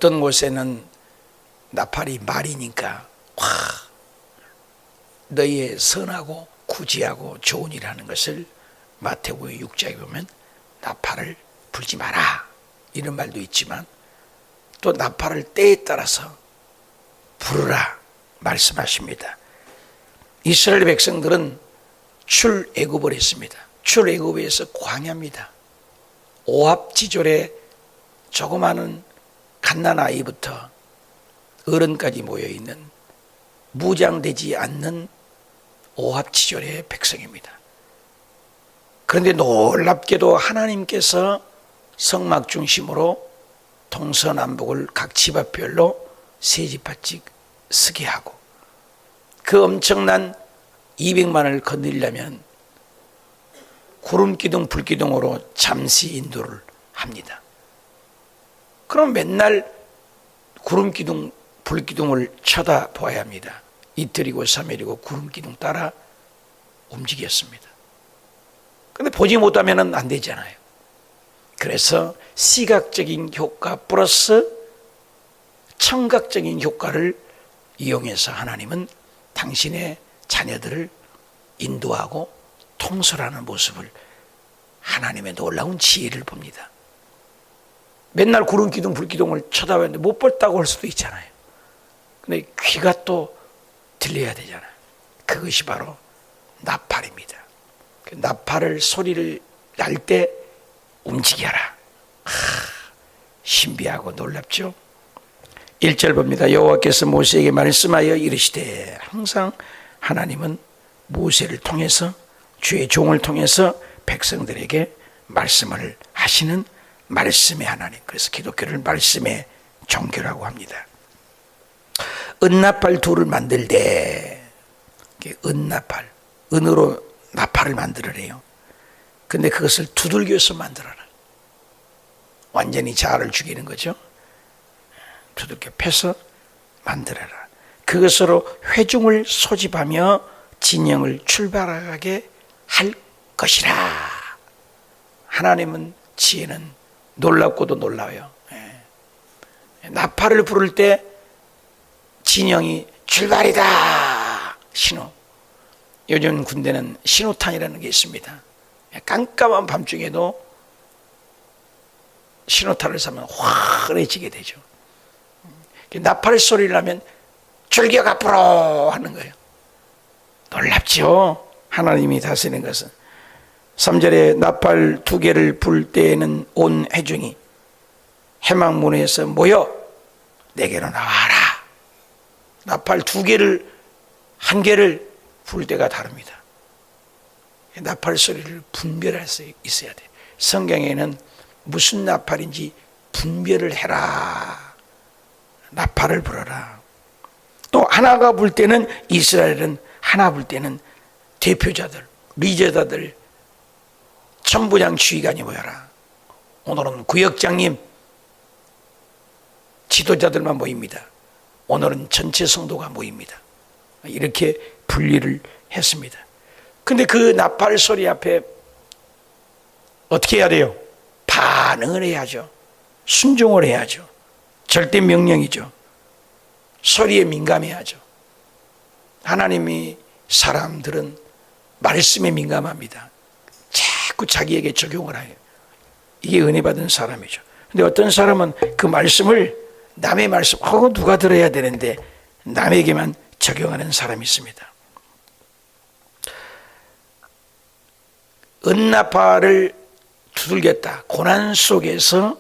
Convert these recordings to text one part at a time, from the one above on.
어떤 곳에는 나팔이 말이니까 와, 너희의 선하고 구지하고 좋은 일하는 것을 마태복음 6장에 보면 나팔을 불지 마라 이런 말도 있지만 또 나팔을 때에 따라서 부르라 말씀하십니다. 이스라엘 백성들은 출애굽을 했습니다. 출애굽에서 광야입니다. 오합지졸에 조그마한 갓난아이부터 어른까지 모여있는 무장되지 않는 오합지졸의 백성입니다. 그런데 놀랍게도 하나님께서 성막 중심으로 동서남북을 각 집 앞별로 세 집합씩 쓰게 하고 그 엄청난 200만을 건드리려면 구름기둥 불기둥으로 잠시 인도를 합니다. 그럼 맨날 구름기둥 불기둥을 쳐다보아야 합니다. 이틀이고 3일이고 구름기둥 따라 움직였습니다. 그런데 보지 못하면 안 되잖아요. 그래서 시각적인 효과 플러스 청각적인 효과를 이용해서 하나님은 당신의 자녀들을 인도하고 통솔하는 모습을 하나님의 놀라운 지혜를 봅니다. 맨날 구름기둥 불기둥을 쳐다봤는데 못 봤다고 할 수도 있잖아요. 근데 귀가 또 들려야 되잖아요. 그것이 바로 나팔입니다. 그 나팔을 소리를 날 때 움직여라. 신비하고 놀랍죠. 1절 봅니다. 여호와께서 모세에게 말씀하여 이르시되 항상 하나님은 모세를 통해서 주의 종을 통해서 백성들에게 말씀을 하시는 말씀의 하나님. 그래서 기독교를 말씀의 종교라고 합니다. 은나팔 둘을 만들 때 은나팔, 은으로 나팔을 만들어내요. 근데 그것을 두들겨서 만들어라. 완전히 자아를 죽이는 거죠. 두들겨 패서 만들어라. 그것으로 회중을 소집하며 진영을 출발하게 할 것이라. 하나님은 지혜는 놀랍고도 놀라워요. 나팔을 부를 때 진영이 출발이다. 신호. 요즘 군대는 신호탄이라는 게 있습니다. 깜깜한 밤중에도 신호탄을 쏘면 환해지게 되죠. 나팔 소리를 나면 출격 앞으로 하는 거예요. 놀랍죠? 하나님이 다스리는 것은. 3절에 나팔 2개를 불 때에는 온 회중이 해망문에서 모여 내게로 나와라. 나팔 2개를 1개를 불 때가 다릅니다. 나팔 소리를 분별할 수 있어야 돼. 성경에는 무슨 나팔인지 분별을 해라. 나팔을 불어라. 또 하나가 불 때는 이스라엘은 하나 불 때는 대표자들, 리더자들, 천부장 주의관이 모여라. 오늘은 구역장님, 지도자들만 모입니다. 오늘은 전체 성도가 모입니다. 이렇게 분리를 했습니다. 근데 그 나팔 소리 앞에 어떻게 해야 돼요? 반응을 해야죠. 순종을 해야죠. 절대 명령이죠. 소리에 민감해야죠. 하나님이 사람들은 말씀에 민감합니다. 자꾸 자기에게 적용을 해요. 이게 은혜 받은 사람이죠. 근데 어떤 사람은 그 말씀을 남의 말씀, 누가 들어야 되는데 남에게만 적용하는 사람이 있습니다. 은나팔을 두들겼다. 고난 속에서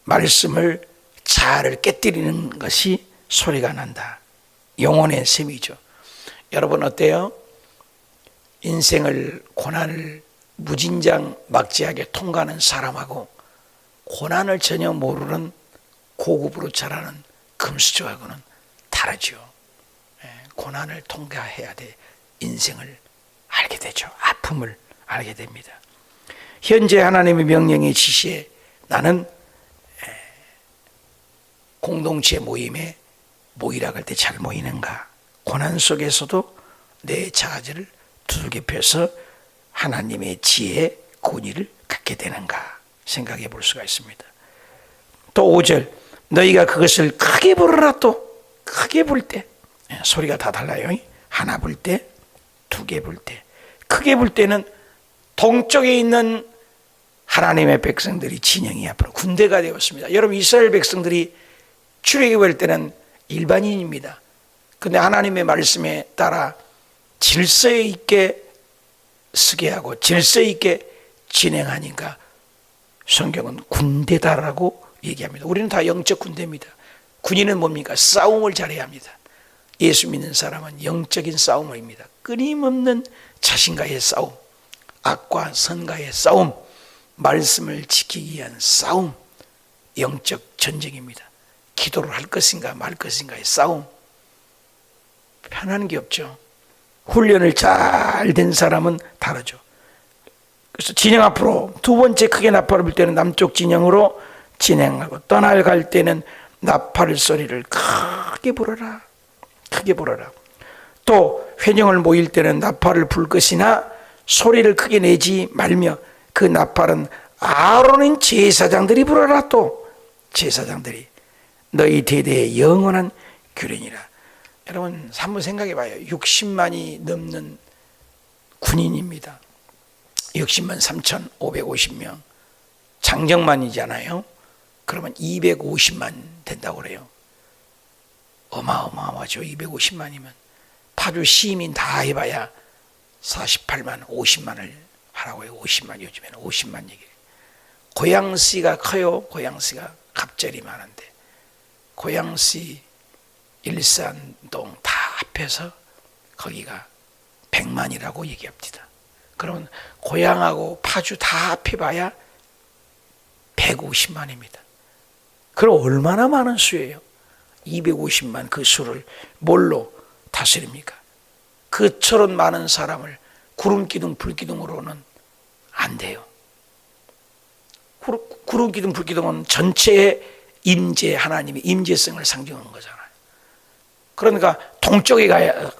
말씀을 자아를 깨뜨리는 것이 소리가 난다. 영혼의 셈이죠. 여러분 어때요? 인생을 고난을 무진장 막지하게 통과하는 사람하고 고난을 전혀 모르는 고급으로 자라는 금수저하고는 다르죠. 고난을 통과해야 돼. 인생을 알게 되죠. 아픔을 알게 됩니다. 현재 하나님의 명령의 지시에 나는 공동체 모임에 모이라 할 때 잘 모이는가? 고난 속에서도 내 자아를 두들겨 펴서 하나님의 지혜의 권위를 갖게 되는가 생각해 볼 수가 있습니다. 또 5절 너희가 그것을 크게 부르라. 또 크게 불 때 소리가 다 달라요. 하나 불 때, 두 개 불 때. 크게 불 때는 동쪽에 있는 하나님의 백성들이 진영이 앞으로 군대가 되었습니다. 여러분, 이스라엘 백성들이 출애굽할 때는 일반인입니다. 근데 하나님의 말씀에 따라 질서 있게 서게 하고 질서 있게 진행하니까 성경은 군대다라고 얘기합니다. 우리는 다 영적 군대입니다. 군인은 뭡니까? 싸움을 잘해야 합니다. 예수 믿는 사람은 영적인 싸움입니다. 끊임없는 자신과의 싸움, 악과 선과의 싸움, 말씀을 지키기 위한 싸움, 영적 전쟁입니다. 기도를 할 것인가 말 것인가의 싸움. 편한 게 없죠. 훈련을 잘 된 사람은 다르죠. 그래서 진영 앞으로 두 번째 크게 나팔을 불 때는 남쪽 진영으로 진행하고, 떠나갈 때는 나팔 소리를 크게 불어라. 크게 불어라. 또 회중을 모일 때는 나팔을 불 것이나 소리를 크게 내지 말며, 그 나팔은 아론인 제사장들이 불어라. 또 제사장들이 너희 대대의 영원한 규례니라. 여러분, 한번 생각해 봐요. 60만이 넘는 군인입니다. 60만 3,550명. 장정만이잖아요. 그러면 250만 된다고 그래요. 어마어마하죠. 250만이면 파주 시민 다 해봐야 48만 50만을 하라고 해요. 50만, 요즘에는 50만 얘기해요. 고양시가 커요. 고양시가 갑절이 많은데 고양시, 일산동 다 합해서 거기가 100만이라고 얘기합니다. 그러면 고양하고 파주 다 합해봐야 150만입니다. 그럼 얼마나 많은 수예요? 250만 그 수를 뭘로 다스립니까? 그처럼 많은 사람을 구름기둥 불기둥으로는 안 돼요. 구름기둥 불기둥은 전체의 임재, 하나님의 임재성을 상징하는 거잖아요. 그러니까 동쪽에 가야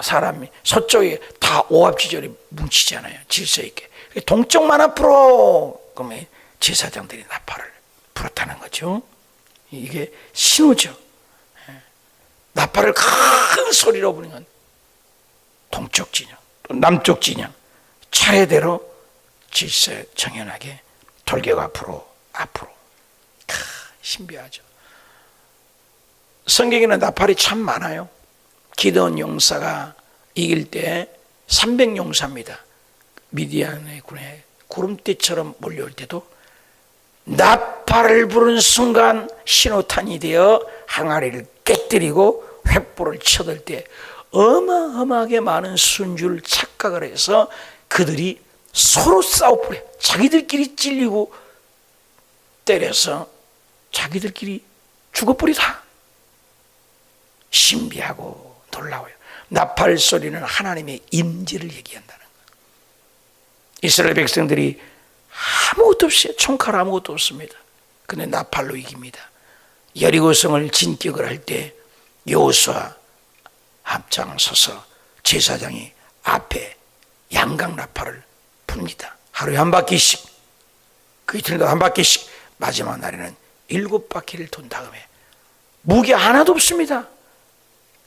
사람이, 서쪽에 다 오합지졸이 뭉치잖아요. 질서 있게. 동쪽만 앞으로, 그러면 제사장들이 나팔을 불었다는 거죠. 이게 신호죠. 나팔을 큰 소리로 부르면 동쪽 진영, 또 남쪽 진영, 차례대로 질서 정연하게 돌격 앞으로. 신비하죠. 성경에는 나팔이 참 많아요. 기드온 용사가 이길 때 300용사입니다. 미디안의 군에 구름대처럼 몰려올 때도 나팔을 부른 순간 신호탄이 되어 항아리를 깨뜨리고 횃불을 쳐들 때 어마어마하게 많은 순주를 착각을 해서 그들이 서로 싸워버려요. 자기들끼리 찔리고 때려서 자기들끼리 죽어버리다. 신비하고 놀라워요. 나팔 소리는 하나님의 임재를 얘기한다는 거예요. 이스라엘 백성들이 아무것도 없어요. 총칼 아무것도 없습니다. 근데 나팔로 이깁니다. 여리고성을 진격을 할 때 여호수아 앞장서서 제사장이 앞에 양각 나팔을 붑니다. 하루에 한 바퀴씩, 그 이틀도 한 바퀴씩, 마지막 날에는 7바퀴를 돈 다음에 무기 하나도 없습니다.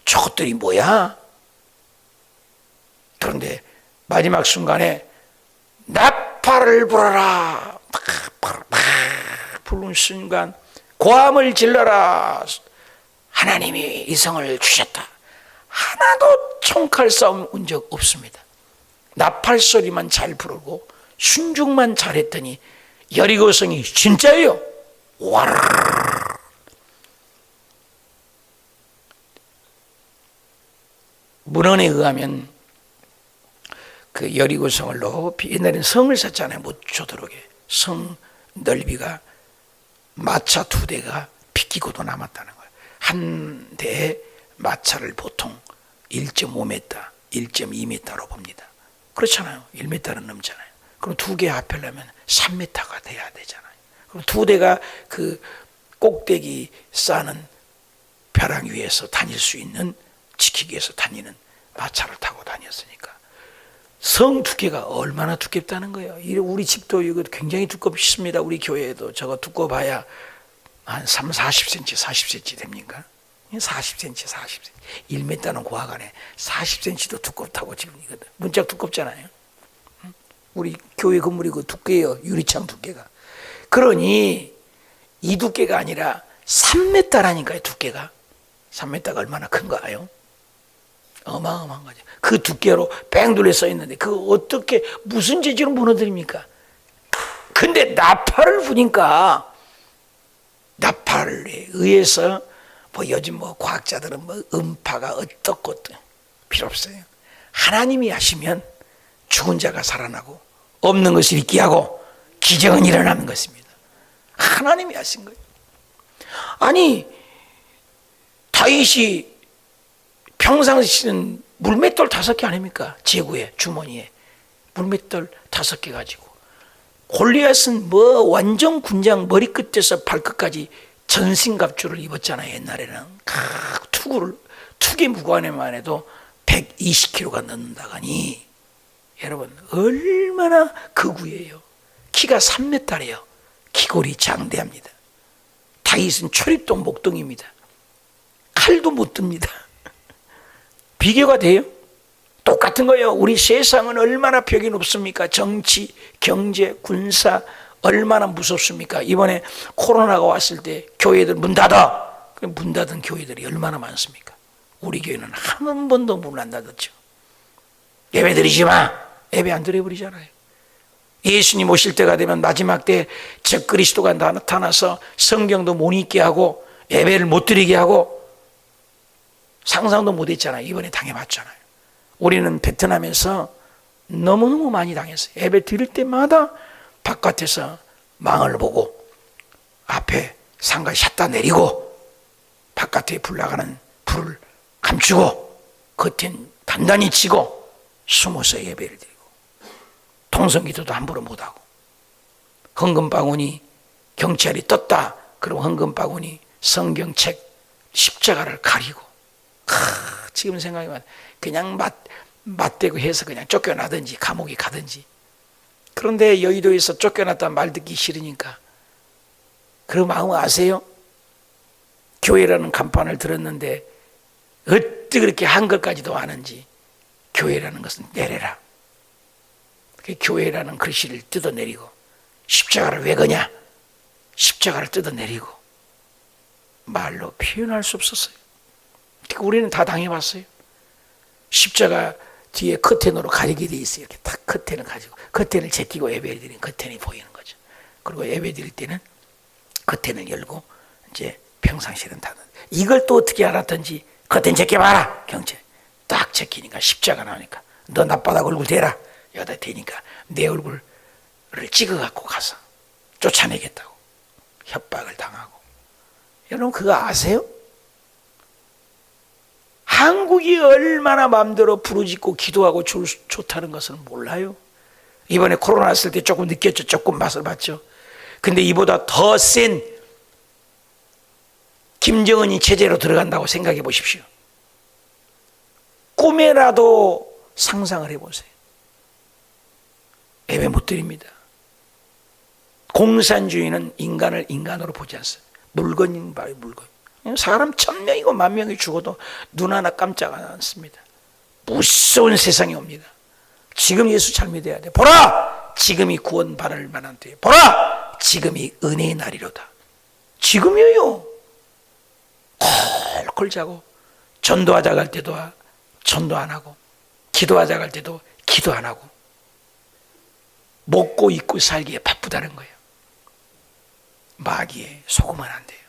저것들이 뭐야? 그런데 마지막 순간에 나팔을 불어라. 부른 순간 고함을 질러라. 하나님이 이성을 주셨다. 하나도 총칼 싸움 온 적 없습니다. 나팔 소리만 잘 부르고 순종만 잘했더니 여리고성이 진짜예요. 와르르. 문헌에 의하면 그 여리고성을 높이, 옛날에는 성을 쌓잖아요. 못 조도록에. 성 넓이가 마차 2대가 비키고도 남았다는 거예요. 한 대의 마차를 보통 1.5m, 1.2m로 봅니다. 그렇잖아요. 1m는 넘잖아요. 그럼 2개 합하려면 3m가 돼야 되잖아요. 그럼 2대가 그 꼭대기 쌓는 벼랑 위에서 다닐 수 있는, 지키기 위해서 다니는 마차를 타고 다녔으니까 성 2개가 얼마나 두껍다는 거예요. 우리 집도 이거 굉장히 두껍습니다. 우리 교회도 저거 두꺼봐야 한 3, 40cm, 40cm 됩니까? 40cm, 40cm. 1m는 고하가네. 40cm도 두껍다고 지금 이거든. 문짝 두껍잖아요. 우리 교회 건물이 그 두께예요. 유리창 두께가. 그러니 이 두께가 아니라 3m라니까요. 두께가. 3m가 얼마나 큰가요? 어마어마한 거죠. 그 두께로 뺑 둘러 써 있는데 그 어떻게 무슨 재질로 무너뜨립니까? 근데 나팔을 부니까 나팔에 의해서 뭐 요즘 뭐 과학자들은 뭐 음파가 어떻고 필요 없어요. 하나님이 하시면 죽은 자가 살아나고 없는 것을 있게 하고 기적은 일어나는 것입니다. 하나님이 하신 거예요. 아니 다윗이 평상시는 물맷돌 5개 아닙니까? 제구에 주머니에 물맷돌 5개 가지고 골리앗은 뭐 완전 군장 머리끝에서 발끝까지 전신갑주를 입었잖아요. 옛날에는 투기 무관에만 해도 120kg가 넘는다가니 여러분 얼마나 극우예요. 키가 3m래요. 기골이 장대합니다. 다윗은 초립동 목동입니다. 칼도 못 듭니다. 비교가 돼요? 똑같은 거예요. 우리 세상은 얼마나 벽이 높습니까? 정치, 경제, 군사 얼마나 무섭습니까? 이번에 코로나가 왔을 때 교회들 문 닫아. 문 닫은 교회들이 얼마나 많습니까? 우리 교회는 한 번도 문을 안 닫았죠. 예배 드리지 마. 예배 안 드려버리잖아요. 예수님 오실 때가 되면 마지막 때 적그리스도가 나타나서 성경도 못 읽게 하고 예배를 못 드리게 하고 상상도 못 했잖아요. 이번에 당해봤잖아요. 우리는 베트남에서 너무너무 많이 당했어요. 예배 드릴 때마다 바깥에서 망을 보고 앞에 상가 샷다 내리고 바깥에 불 나가는 불을 감추고 겉엔 단단히 치고 숨어서 예배를 드리고 통성기도도 함부로 못하고 헌금바구니 경찰이 떴다. 그럼 헌금바구니 성경책 십자가를 가리고 지금 생각해보면 그냥 맞대고 해서 그냥 쫓겨나든지 감옥에 가든지. 그런데 여의도에서 쫓겨났다는 말 듣기 싫으니까 그 마음 아세요? 교회라는 간판을 들었는데 어떻게 그렇게 한 것까지도 아는지. 교회라는 것은 내려라. 교회라는 글씨를 뜯어내리고 십자가를 왜 거냐? 십자가를 뜯어내리고 말로 표현할 수 없었어요. 우리는 다 당해봤어요. 십자가 뒤에 커튼으로 가리게 돼 있어요. 이렇게 딱 커튼을 가지고 커튼을 제끼고 예배 드리는 커튼이 보이는 거죠. 그리고 예배 드릴 때는 커튼을 열고 이제 평상시에는 닫는. 이걸 또 어떻게 알았던지 커튼 제껴봐라. 경찰 딱 제끼니까 십자가 나오니까 너 낯바닥 얼굴 대라. 여기다 대니까 내 얼굴을 찍어갖고 가서 쫓아내겠다고 협박을 당하고. 여러분 그거 아세요? 한국이 얼마나 마음대로 부르짖고 기도하고 좋다는 것을 몰라요. 이번에 코로나 왔을 때 조금 느꼈죠. 조금 맛을 봤죠. 근데 이보다 더 센 김정은이 체제로 들어간다고 생각해 보십시오. 꿈에라도 상상을 해보세요. 예배 못 드립니다. 공산주의는 인간을 인간으로 보지 않습니다. 물건인 바에 물건. 사람 1000명이고 10,000명이 죽어도 눈 하나 깜짝 않습니다. 무서운 세상이 옵니다. 지금 예수 잘 믿어야 돼. 보라! 지금이 구원받을 만한 때에. 보라! 지금이 은혜의 날이로다. 지금이에요. 콜콜 자고 전도하자 갈 때도 전도 안 하고 기도하자 갈 때도 기도 안 하고 먹고 입고 살기에 바쁘다는 거예요. 마귀에 속으면 안 돼요.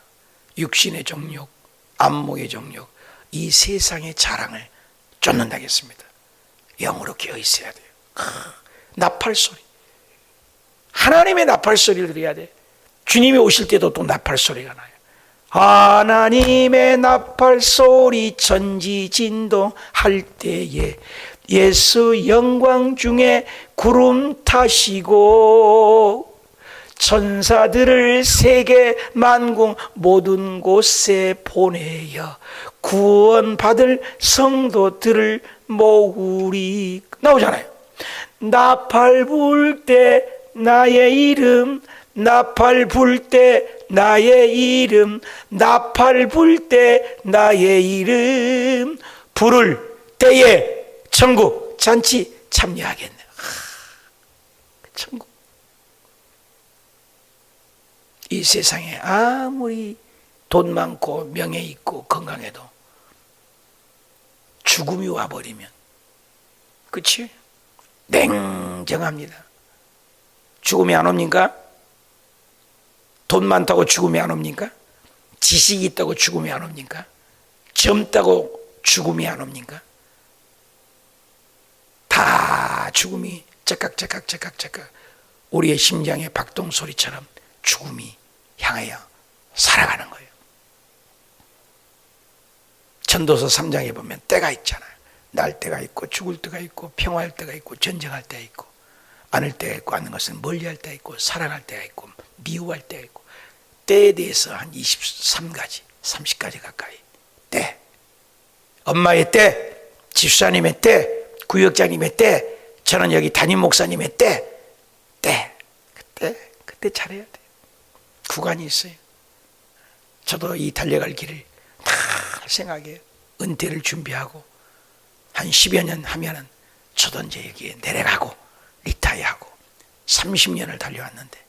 육신의 정욕, 안목의 정욕, 이 세상의 자랑을 쫓는다겠습니다. 영으로 깨어 있어야 돼요. 나팔소리. 하나님의 나팔소리를 들어야 돼. 주님이 오실 때도 또 나팔소리가 나요. 하나님의 나팔소리 천지진동할 때에 예수 영광 중에 구름 타시고 천사들을 세계 만국 모든 곳에 보내어 구원받을 성도들을 모으리. 나오잖아요. 나팔 불 때 나의 이름, 나팔 불 때 나의 이름, 나팔 불 때 나의 이름 부를 때에 천국 잔치 참여하겠네. 천국. 이 세상에 아무리 돈 많고 명예 있고 건강해도 죽음이 와버리면, 그치? 냉정합니다. 죽음이 안 옵니까? 돈 많다고 죽음이 안 옵니까? 지식이 있다고 죽음이 안 옵니까? 젊다고 죽음이 안 옵니까? 다 죽음이 째깍째깍 우리의 심장의 박동 소리처럼 죽음이 향하여 살아가는 거예요. 전도서 3장에 보면 때가 있잖아요. 날 때가 있고 죽을 때가 있고 평화할 때가 있고 전쟁할 때가 있고, 안을 때가 있고 아는 것은 멀리할 때가 있고 사랑할 때가 있고 미워할 때가 있고, 때에 대해서 한 23가지 30가지 가까이 때, 엄마의 때, 집사님의 때, 구역장님의 때, 저는 여기 담임 목사님의 때, 그때 잘해야 돼요. 구간이 있어요. 저도 이 달려갈 길을 다 생각해요. 은퇴를 준비하고 한 10여 년 하면은 저도 이제 여기에 내려가고 리타이어하고 30년을 달려왔는데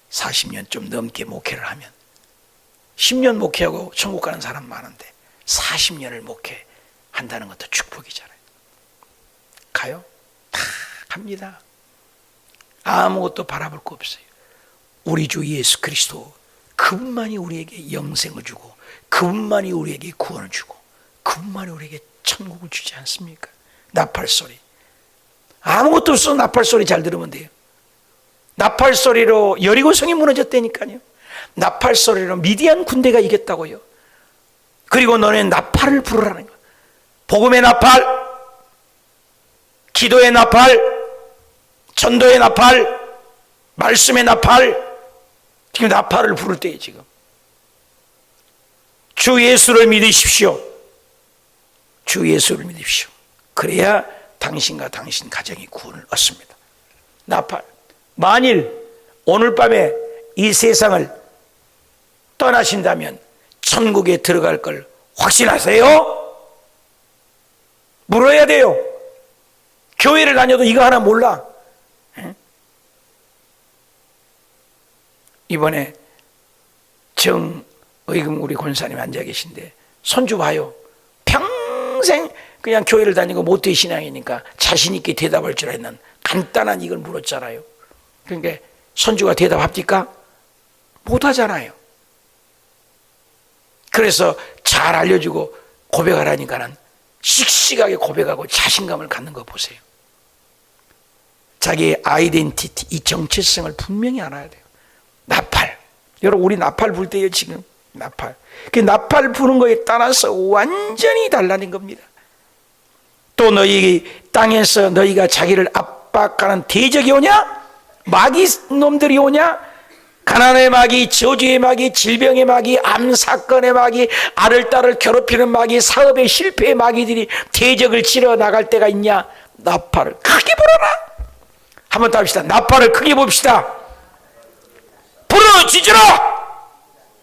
40년 좀 넘게 목회를 하면, 10년 목회하고 천국 가는 사람 많은데 40년을 목회한다는 것도 축복이잖아요. 가요? 다 갑니다. 아무것도 바라볼 거 없어요. 우리 주 예수 그리스도, 그분만이 우리에게 영생을 주고 그분만이 우리에게 구원을 주고 그분만이 우리에게 천국을 주지 않습니까? 나팔소리, 아무것도 없어 나팔소리 잘 들으면 돼요. 나팔소리로 여리고성이 무너졌다니까요. 나팔소리로 미디안 군대가 이겼다고요. 그리고 너는 나팔을 부르라는 거야. 복음의 나팔, 기도의 나팔, 전도의 나팔, 말씀의 나팔, 지금 나팔을 부를 때에 지금 주 예수를 믿으십시오. 주 예수를 믿으십시오. 그래야 당신과 당신 가정이 구원을 얻습니다. 나팔. 만일 오늘 밤에 이 세상을 떠나신다면 천국에 들어갈 걸 확신하세요? 물어야 돼요. 교회를 다녀도 이거 하나 몰라. 이번에 정의금 우리 권사님 앉아 계신데 손주 봐요. 평생 그냥 교회를 다니고 모태 신앙이니까 자신 있게 대답할 줄 아는 간단한 이걸 물었잖아요. 그러니까 손주가 대답합니까? 못하잖아요. 그래서 잘 알려주고 고백하라니까는 씩씩하게 고백하고 자신감을 갖는 거 보세요. 자기의 아이덴티티, 이 정체성을 분명히 알아야 돼요. 나팔. 여러분, 우리 나팔 불 때요, 지금. 나팔. 그 나팔 부는 거에 따라서 완전히 달라진 겁니다. 또 너희 땅에서 너희가 자기를 압박하는 대적이 오냐? 마귀 놈들이 오냐? 가난의 마귀, 저주의 마귀, 질병의 마귀, 암사건의 마귀, 아를 딸을 괴롭히는 마귀, 사업의 실패의 마귀들이 대적을 치러 나갈 때가 있냐? 나팔을 크게 불어라. 한번 더 합시다. 나팔을 크게 봅시다.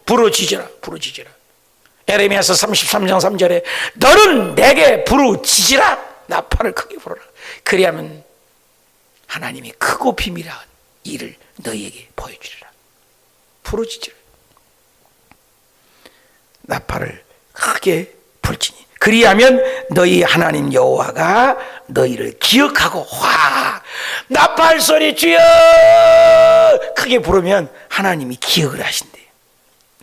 부르짖으라. 에레미야서 33장 3절에 너는 내게 부르짖으라. 나팔을 크게 불어라. 그리하면 하나님이 크고 비밀한 일을 너희에게 보여주리라. 부르짖으라. 나팔을 크게 불지니 그리하면 너희 하나님 여호와가 너희를 기억하고 나팔 소리 주여 크게 부르면 하나님이 기억을 하신대요.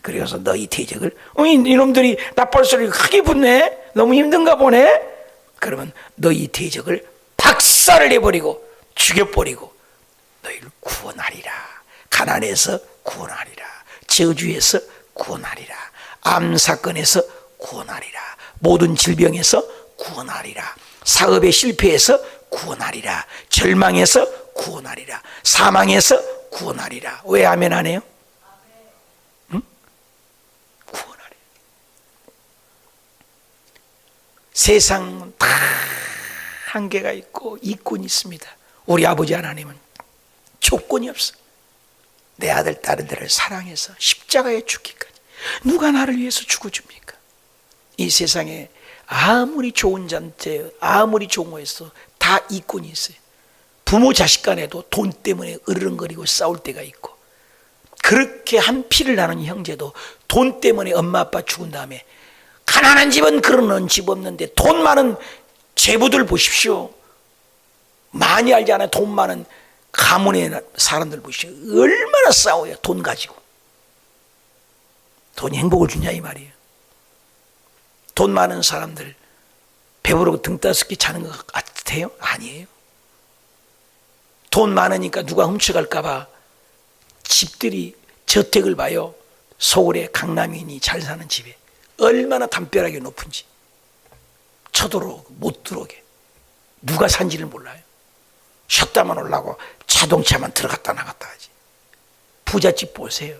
그래서 너희 대적을 이놈들이 나팔 소리 크게 붙네, 너무 힘든가 보네. 그러면 너희 대적을 박살을 내버리고 죽여버리고 너희를 구원하리라. 가난에서 구원하리라. 저주에서 구원하리라. 암사건에서 구원하리라. 모든 질병에서 구원하리라. 사업의 실패에서 구원하리라. 절망에서 구원하리라. 사망에서 구원하리라. 왜 아멘 안 해요? 응? 구원하리라. 세상은 다 한계가 있고 이권이 있습니다. 우리 아버지 하나님은 조건이 없어. 내 아들 딸들을 사랑해서 십자가에 죽기까지. 누가 나를 위해서 죽어줍니까? 이 세상에 아무리 좋은 잔재, 아무리 좋은 거에서 다 이권이 있어요. 부모 자식 간에도 돈 때문에 으르렁거리고 싸울 때가 있고, 그렇게 한 피를 나눈 형제도 돈 때문에 엄마 아빠 죽은 다음에, 가난한 집은 그러는 집 없는데 돈 많은 제부들 보십시오. 많이 알지 않아요? 돈 많은 가문의 사람들 보십시오. 얼마나 싸워요, 돈 가지고. 돈이 행복을 주냐 이 말이에요. 돈 많은 사람들 배부르고 등 따숩게 자는 것 같아요? 아니에요. 돈 많으니까 누가 훔쳐갈까 봐 집들이 저택을 봐요. 서울의 강남인이 잘 사는 집에 얼마나 담벼락이 높은지 쳐들어오고 못 들어오게. 누가 산지를 몰라요. 쉬었다만 올라고 자동차만 들어갔다 나갔다 하지. 부잣집 보세요.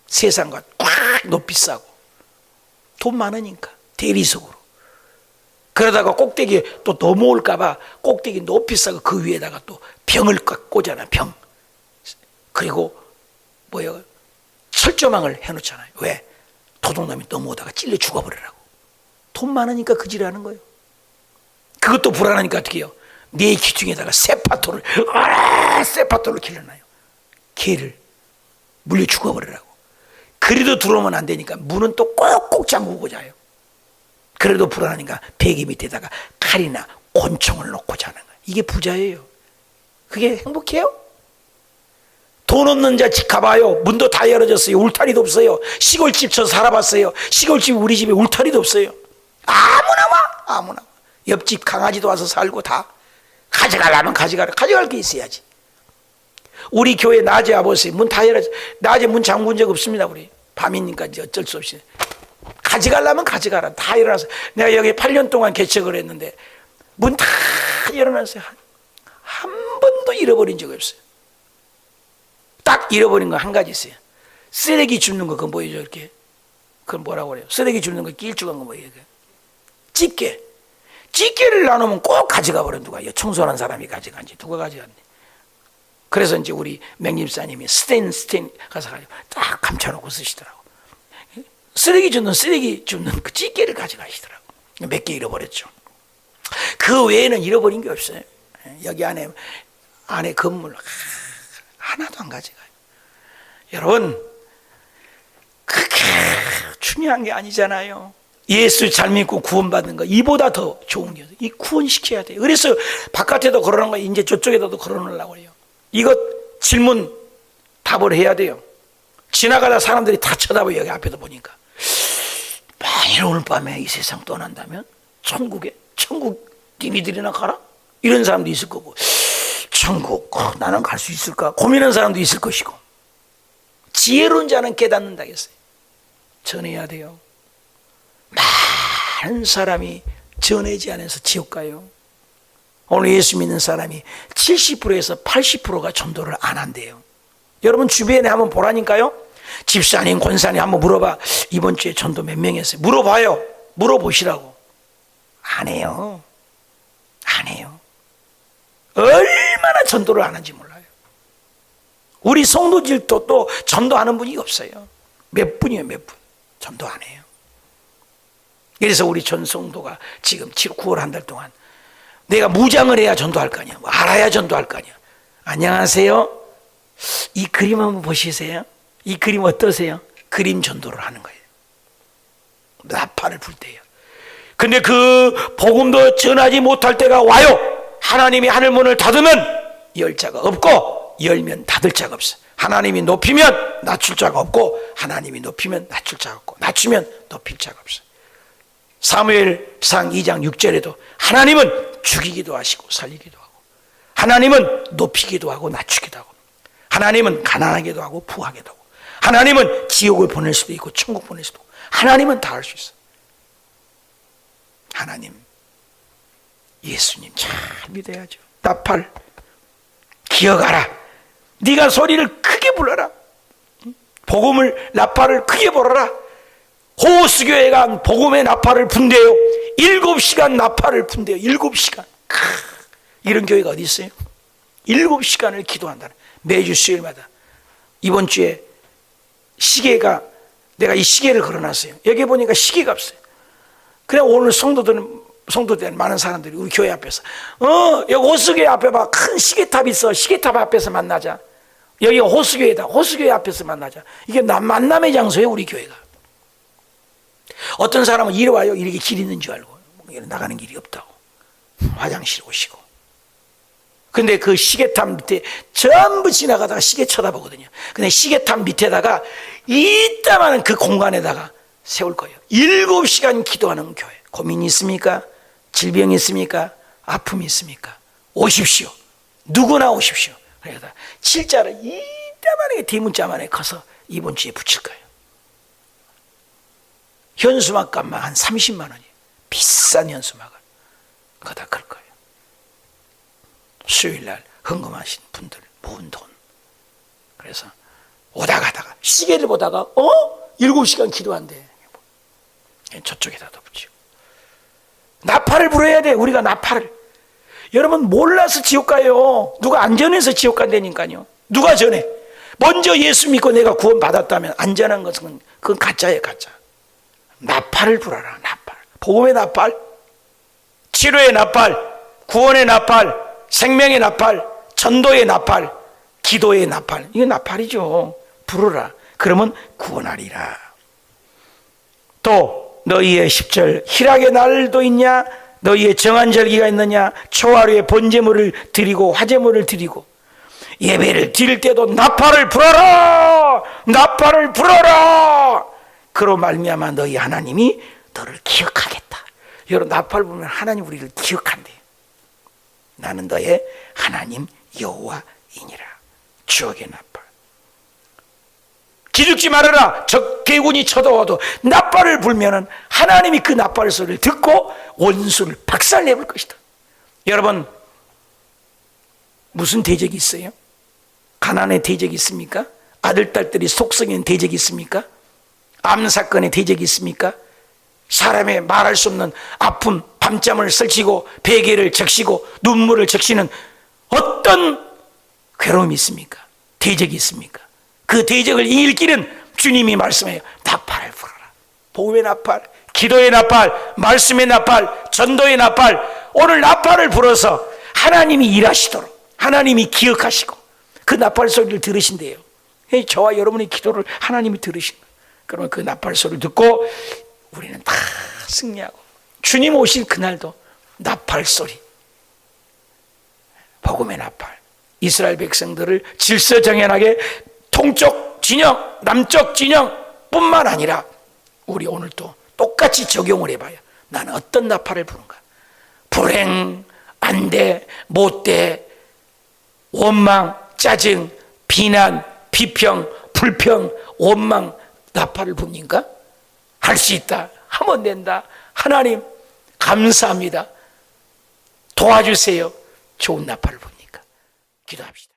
세상과 꽉 높이 싸고 돈 많으니까 대리석으로. 그러다가 꼭대기 또 넘어올까 봐 꼭대기 높이 싸고 그 위에다가 또 병을 꽂잖아. 병. 그리고 뭐요? 철조망을 해놓잖아요. 왜? 도둑놈이 넘어오다가 찔려 죽어버리라고. 돈 많으니까 그지라는 거예요. 그것도 불안하니까 어떻게 해요? 내 기둥에다가 세파토를 길러놔요. 개를 물려 죽어버리라고. 그래도 들어오면 안 되니까 문은 또 꼭꼭 잠그고 자요. 그래도 불안하니까 베개 밑에다가 칼이나 곤충을 놓고 자는 거예요. 이게 부자예요. 그게 행복해요? 돈 없는 자 집 가봐요. 문도 다 열어졌어요. 울타리도 없어요. 시골집 저 살아봤어요. 시골집 우리 집에 울타리도 없어요. 아무나 와, 아무나. 옆집 강아지도 와서 살고 다. 가져가려면 가져가라. 가져갈 게 있어야지. 우리 교회 낮에 와보세요. 문 다 열어져. 낮에 문 잠근 적 없습니다. 우리 밤이니까 이제 어쩔 수 없이. 가져가려면 가져가라. 다 열어놔서. 내가 여기 8년 동안 개척을 했는데 문 다 열어놨어요. 한 번도 잃어버린 적이 없어요. 딱 잃어버린 거 한 가지 있어요. 쓰레기 줍는 거, 그거 뭐예요, 이렇게? 그건 뭐라고 그래요? 쓰레기 줍는 거 길쭉한 거 뭐예요? 집게. 집게를 나누면 꼭 가져가 버려. 누가? 청소하는 사람이 가져간지. 누가 가져갔니? 그래서 이제 우리 맹집사님이 스텐 가서 딱 감춰놓고 쓰시더라고. 쓰레기 줍는 그 집게를 가져가시더라고. 몇 개 잃어버렸죠. 그 외에는 잃어버린 게 없어요. 여기 안에 건물 하나도 안 가져가요. 여러분, 그렇게 중요한 게 아니잖아요. 예수 잘 믿고 구원받는 거 이보다 더 좋은 게 없어요. 이 구원시켜야 돼요. 그래서 바깥에도 걸어놓은 거 이제 저쪽에도 걸어놓으려고 해요. 이것 질문 답을 해야 돼요. 지나가다 사람들이 다 쳐다봐요. 여기 앞에도 보니까. 만일 오늘 밤에 이 세상 떠난다면 천국 니들이나 가라? 이런 사람도 있을 거고, 천국 나는 갈 수 있을까? 고민하는 사람도 있을 것이고. 지혜로운 자는 깨닫는다겠어요. 전해야 돼요. 많은 사람이 전하지 않아서 지옥 가요. 오늘 예수 믿는 사람이 70%에서 80%가 전도를 안 한대요. 여러분 주변에 한번 보라니까요. 집사님, 권사님 한번 물어봐. 이번 주에 전도 몇 명 했어요? 물어봐요. 물어보시라고. 안 해요. 안 해요. 얼마나 전도를 안 하는지 몰라요. 우리 성도들도 또 전도하는 분이 없어요. 몇 분이에요, 몇 분. 전도 안 해요. 그래서 우리 전 성도가 지금 9월 한 달 동안 내가 무장을 해야 전도할 거 아니야. 뭐 알아야 전도할 거 아니야. 안녕하세요. 이 그림 한번 보시세요. 이 그림 어떠세요? 그림 전도를 하는 거예요. 나팔을 불 때요. 근데 그 복음도 전하지 못할 때가 와요. 하나님이 하늘문을 닫으면 열 자가 없고 열면 닫을 자가 없어. 하나님이 높이면 낮출 자가 없고 하나님이 높이면 낮출 자가 없고 낮추면 높일 자가 없어. 사무엘상 2장 6절에도 하나님은 죽이기도 하시고 살리기도 하고, 하나님은 높이기도 하고 낮추기도 하고, 하나님은 가난하게도 하고 부하게도 하고, 하나님은 지옥을 보낼 수도 있고 천국 보낼 수도 있고, 하나님은 다 할 수 있어. 하나님, 예수님 잘 믿어야죠. 나팔 기억하라. 네가 소리를 크게 불러라. 복음을 나팔을 크게 불어라. 호수교회가 복음의 나팔을 분대요. 7시간 나팔을 분대요. 7시간. 이런 교회가 어디 있어요? 7시간을 기도한다는. 매주 수요일마다 이번 주에 시계가, 내가 이 시계를 걸어놨어요. 여기 보니까 시계가 없어요. 그냥 오늘 성도들 많은 사람들이 우리 교회 앞에서 여기 호수교회 앞에 봐, 큰 시계탑 있어. 시계탑 앞에서 만나자. 여기 호수교회다. 호수교회 앞에서 만나자. 이게 만남의 장소예요, 우리 교회가. 어떤 사람은 이리 와요. 이렇게 길 있는 줄 알고 나가는 길이 없다고 화장실 오시고. 근데 그 시계탑 밑에 전부 지나가다가 시계 쳐다보거든요. 근데 시계탑 밑에다가 이따만한 그 공간에다가 세울 거예요. 7시간 기도하는 교회. 고민이 있습니까? 질병이 있습니까? 아픔이 있습니까? 오십시오. 누구나 오십시오. 그래서 칠자를 이따만하게 대문자만에 커서 이번 주에 붙일 거예요. 현수막값만 한 30만 원이에요. 비싼 현수막을 거다 걸 거예요. 수요일날 헌금하신 분들 모은 돈. 그래서 오다 가다가 시계를 보다가 7시간 기도한대. 저쪽에다도 붙이고. 나팔을 불어야 돼. 우리가 나팔을. 여러분 몰라서 지옥 가요. 누가 안전해서 지옥 간다니까요. 누가 전해? 먼저 예수 믿고 내가 구원 받았다면 안전한 것은 그건 가짜예요, 가짜. 나팔을 불어라. 나팔. 복음의 나팔, 치료의 나팔, 구원의 나팔, 생명의 나팔, 전도의 나팔, 기도의 나팔. 이게 나팔이죠. 불어라. 그러면 구원하리라. 또 너희의 10절 희락의 날도 있냐? 너희의 정한 절기가 있느냐? 초하루에 번제물을 드리고 화제물을 드리고 예배를 드릴 때도 나팔을 불어라. 나팔을 불어라. 그로 말미암아 너희 하나님이 너를 기억하겠다. 여러분 나팔 불면 하나님 우리를 기억한대요. 나는 너의 하나님 여호와이니라. 추억의 나팔. 기죽지 말아라. 적개군이 쳐들어와도 나팔을 불면은 하나님이 그 나팔 소리를 듣고 원수를 박살내볼 것이다. 여러분 무슨 대적이 있어요? 가난의 대적이 있습니까? 아들 딸들이 속썩이는 대적이 있습니까? 암사건의 대적이 있습니까? 사람의 말할 수 없는 아픔, 밤잠을 설치고 베개를 적시고 눈물을 적시는 어떤 괴로움이 있습니까? 대적이 있습니까? 그 대적을 이길 길은 주님이 말씀해요. 나팔을 불어라. 복음의 나팔, 기도의 나팔, 말씀의 나팔, 전도의 나팔. 오늘 나팔을 불어서 하나님이 일하시도록 하나님이 기억하시고 그 나팔 소리를 들으신대요. 저와 여러분의 기도를 하나님이 들으신 거예요. 그러면 그 나팔 소리를 듣고 우리는 다 승리하고 주님 오실 그날도 나팔 소리, 복음의 나팔, 이스라엘 백성들을 질서정연하게 동쪽 진영, 남쪽 진영 뿐만 아니라 우리 오늘 또 똑같이 적용을 해봐요. 나는 어떤 나팔을 부른가? 불행, 안돼, 못돼, 원망, 짜증, 비난, 비평, 불평, 원망 나팔을 붑니까? 할 수 있다. 하면 된다. 하나님 감사합니다. 도와주세요. 좋은 나팔을 붑니까? 기도합시다.